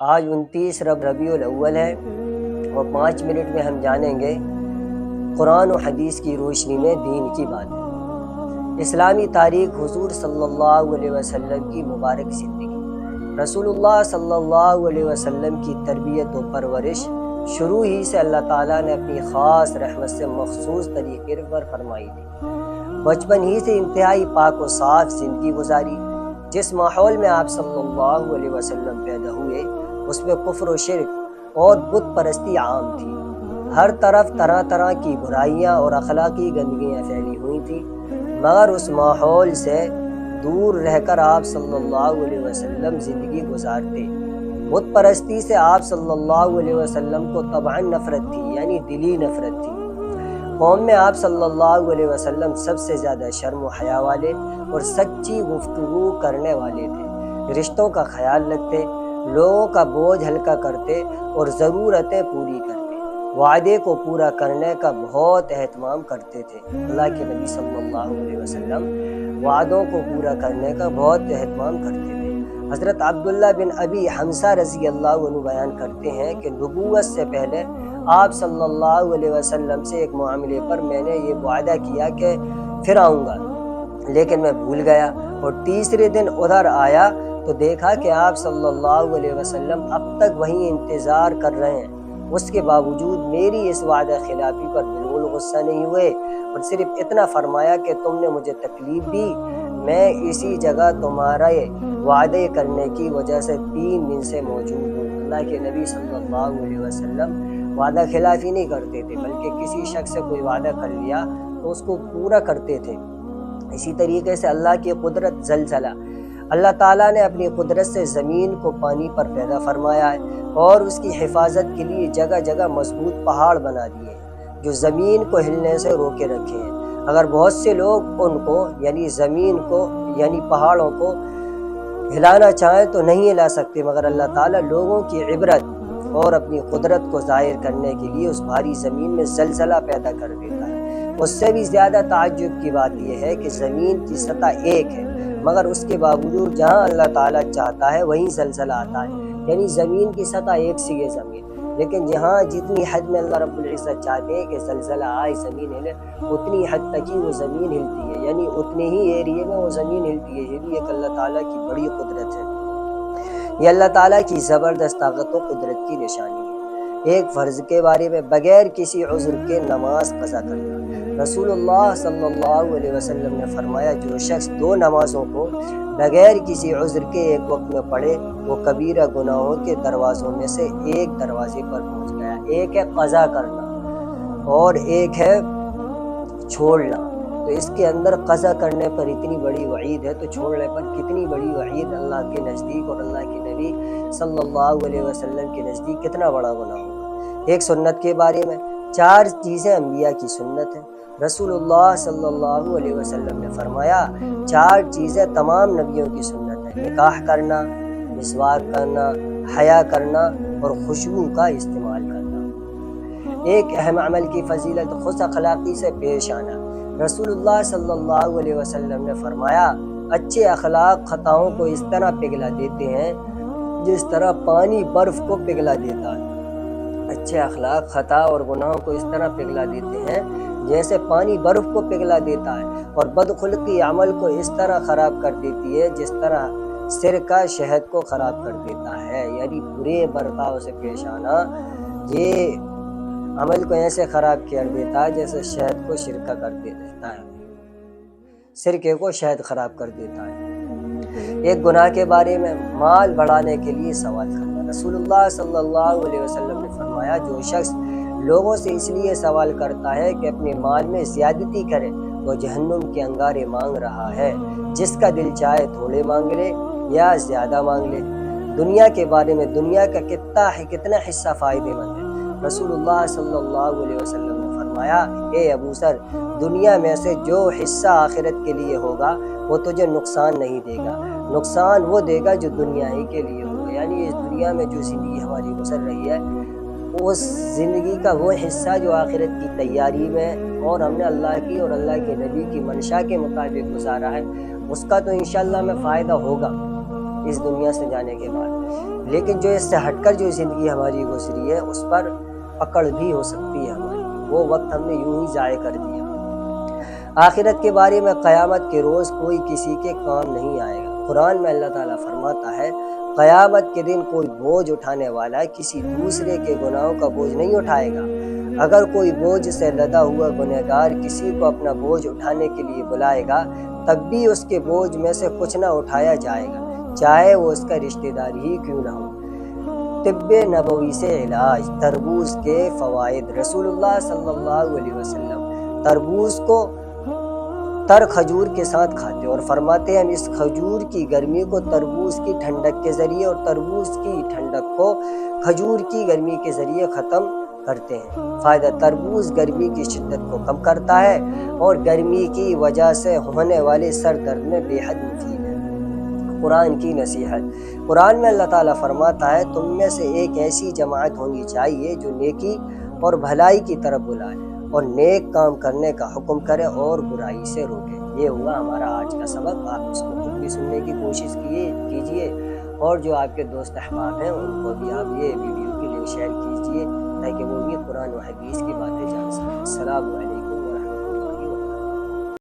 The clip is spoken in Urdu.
آج 29 ربیع الاول ہے اور 5 منٹ میں ہم جانیں گے قرآن و حدیث کی روشنی میں دین کی باتیں۔ اسلامی تاریخ حضور صلی اللہ علیہ وسلم کی مبارک زندگی۔ رسول اللہ صلی اللہ علیہ وسلم کی تربیت و پرورش شروع ہی سے اللہ تعالیٰ نے اپنی خاص رحمت سے مخصوص طریقے پر فرمائی تھی۔ بچپن ہی سے انتہائی پاک و صاف زندگی گزاری۔ جس ماحول میں آپ صلی اللہ علیہ وسلم پیدا ہوئے اس میں کفر و شرک اور بت پرستی عام تھی۔ ہر طرف طرح طرح کی برائیاں اور اخلاقی گندگیاں پھیلی ہوئی تھیں، مگر اس ماحول سے دور رہ کر آپ صلی اللہ علیہ وسلم زندگی گزارتے۔ بت پرستی سے آپ صلی اللہ علیہ وسلم کو طبعاً نفرت تھی، یعنی دلی نفرت تھی۔ قوم میں آپ صلی اللہ علیہ وسلم سب سے زیادہ شرم و حیا والے اور سچی گفتگو کرنے والے تھے۔ رشتوں کا خیال رکھتے، لوگوں کا بوجھ ہلکا کرتے اور ضرورتیں پوری کرتے۔ وعدے کو پورا کرنے کا بہت اہتمام کرتے تھے۔ اللہ کے نبی صلی اللہ علیہ وسلم وعدوں کو پورا کرنے کا بہت اہتمام کرتے تھے۔ حضرت عبداللہ بن ابی حمزہ رضی اللہ عنہ بیان کرتے ہیں کہ نبوت سے پہلے آپ صلی اللہ علیہ وسلم سے ایک معاملے پر میں نے یہ وعدہ کیا کہ پھر آؤں گا، لیکن میں بھول گیا، اور تیسرے دن ادھر آیا تو دیکھا کہ آپ صلی اللہ علیہ وسلم اب تک وہیں انتظار کر رہے ہیں۔ اس کے باوجود میری اس وعدہ خلافی پر بالکل غصہ نہیں ہوئے اور صرف اتنا فرمایا کہ تم نے مجھے تکلیف دی، میں اسی جگہ تمہارے وعدے کرنے کی وجہ سے 3 دن سے موجود ہوں۔ اللہ کے نبی صلی اللہ علیہ وسلم وعدہ خلافی نہیں کرتے تھے، بلکہ کسی شخص سے کوئی وعدہ کر لیا تو اس کو پورا کرتے تھے۔ اسی طریقے سے اللہ کی قدرت زلزلہ۔ اللہ تعالیٰ نے اپنی قدرت سے زمین کو پانی پر پیدا فرمایا ہے اور اس کی حفاظت کے لیے جگہ جگہ مضبوط پہاڑ بنا دیے ہیں جو زمین کو ہلنے سے روکے رکھے ہیں۔ اگر بہت سے لوگ ان کو یعنی زمین کو یعنی پہاڑوں کو ہلانا چاہیں تو نہیں ہلا سکتے، مگر اللہ تعالیٰ لوگوں کی عبرت اور اپنی قدرت کو ظاہر کرنے کے لیے اس بھاری زمین میں زلزلہ پیدا کر دیتا ہے۔ اس سے بھی زیادہ تعجب کی بات یہ ہے کہ زمین کی سطح ایک ہے، مگر اس کے باوجود جہاں اللہ تعالیٰ چاہتا ہے وہیں زلزلہ آتا ہے، یعنی زمین کی سطح ایک سی ہے زمین، لیکن جہاں جتنی حد میں اللہ رب العزت چاہتے ہیں کہ زلزلہ آئے زمین ہلے، اتنی حد تک ہی وہ زمین ہلتی ہے، یعنی اتنے ہی ایریے میں وہ زمین ہلتی ہے۔ یہ بھی ایک اللہ تعالیٰ کی بڑی قدرت ہے۔ یہ اللہ تعالیٰ کی زبردست طاقت و قدرت کی نشانی ہے۔ ایک فرض کے بارے میں بغیر کسی عذر کے نماز قضا کرنا۔ رسول اللہ صلی اللہ علیہ وسلم نے فرمایا جو شخص 2 نمازوں کو بغیر کسی عذر کے ایک وقت میں پڑھے وہ کبیرہ گناہوں کے دروازوں میں سے ایک دروازے پر پہنچ گیا۔ ایک ہے قضا کرنا اور ایک ہے چھوڑنا۔ تو اس کے اندر قضا کرنے پر اتنی بڑی وعید ہے تو چھوڑنے پر کتنی بڑی وعید اللہ کے نزدیک اور اللہ کے نبی صلی اللہ علیہ وسلم کے نزدیک کتنا بڑا گناہ ہوگا۔ ایک سنت کے بارے میں 4 چیزیں انبیاء کی سنت ہیں۔ رسول اللہ صلی اللہ علیہ وسلم نے فرمایا 4 چیزیں تمام نبیوں کی سنت ہیں: نکاح کرنا، مسواک کرنا، حیا کرنا اور خوشبو کا استعمال کرنا۔ ایک اہم عمل کی فضیلت خوش اخلاقی سے پیش آنا۔ رسول اللہ صلی اللہ علیہ وسلم نے فرمایا اچھے اخلاق خطاؤں کو اس طرح پگھلا دیتے ہیں جس طرح پانی برف کو پگھلا دیتا ہے۔ اچھے اخلاق خطا اور گناہوں کو اس طرح پگھلا دیتے ہیں جیسے پانی برف کو پگھلا دیتا ہے، اور بدخلقی عمل کو اس طرح خراب کر دیتی ہے جس طرح سرکہ شہد کو خراب کر دیتا ہے۔ یعنی برے برتاؤ سے پیش آنا یہ عمل کو ایسے خراب کر دیتا ہے جیسے شہد کو سرکہ کر دیتا ہے، سرکے کو شہد خراب کر دیتا ہے۔ ایک گناہ کے بارے میں مال بڑھانے کے لیے سوال کرنا۔ رسول اللہ صلی اللہ علیہ وسلم نے فرمایا جو شخص لوگوں سے اس لیے سوال کرتا ہے کہ اپنے مال میں زیادتی کرے وہ جہنم کے انگارے مانگ رہا ہے۔ جس کا دل چاہے تھوڑے مانگ لے یا زیادہ مانگ لے۔ دنیا کے بارے میں دنیا کا کتنا حصہ فائدے مند ہے۔ رسول اللہ صلی اللہ علیہ وسلم نے فرمایا اے ابو ذر، دنیا میں سے جو حصہ آخرت کے لیے ہوگا وہ تجھے نقصان نہیں دے گا، نقصان وہ دے گا جو دنیا ہی کے لیے ہوگا۔ یعنی اس دنیا میں جو زندگی ہماری گزر رہی ہے اس زندگی کا وہ حصہ جو آخرت کی تیاری میں اور ہم نے اللہ کی اور اللہ کے نبی کی منشا کے مطابق گزارا ہے اس کا تو انشاءاللہ میں فائدہ ہوگا۔ اس دنیا سے جانے کے بعد، لیکن جو اس سے ہٹ کر جو زندگی ہماری گزری ہے اس پر پکڑ بھی ہو سکتی ہے ہماری، وہ وقت ہم نے یوں ہی ضائع کر دیا۔ آخرت کے بارے میں قیامت کے روز کوئی کسی کے کام نہیں آئے گا۔ قرآن میں اللہ تعالیٰ فرماتا ہے قیامت کے دن کوئی بوجھ اٹھانے والا کسی دوسرے کے گناہوں کا بوجھ نہیں اٹھائے گا۔ اگر کوئی بوجھ سے لدا ہوا گنہگار کسی کو اپنا بوجھ اٹھانے کے لیے بلائے گا تب بھی اس کے بوجھ میں سے کچھ نہ اٹھایا جائے گا، چاہے وہ اس کا رشتہ دار ہی کیوں نہ ہو۔ طب نبوی سے علاج، تربوز کے فوائد۔ رسول اللہ صلی اللہ علیہ وسلم تربوز کو تر کھجور کے ساتھ کھاتے اور فرماتے ہیں ہم اس کھجور کی گرمی کو تربوز کی ٹھنڈک کے ذریعے اور تربوز کی ٹھنڈک کو کھجور کی گرمی کے ذریعے ختم کرتے ہیں۔ فائدہ، تربوز گرمی کی شدت کو کم کرتا ہے اور گرمی کی وجہ سے ہونے والے سر درد میں بے حد مفید ہے۔ قرآن کی نصیحت، قرآن میں اللہ تعالیٰ فرماتا ہے تم میں سے ایک ایسی جماعت ہونی چاہیے جو نیکی اور بھلائی کی طرف بلائے اور نیک کام کرنے کا حکم کرے اور برائی سے روکے۔ یہ ہوا ہمارا آج کا سبق۔ آپ اس کو خود بھی سننے کی کوشش کیجئے اور جو آپ کے دوست احباب ہیں ان کو بھی آپ یہ ویڈیو کے لنک شیئر کیجئے تاکہ وہ بھی قرآن و حدیث کی باتیں جان سکیں۔ السلام علیکم۔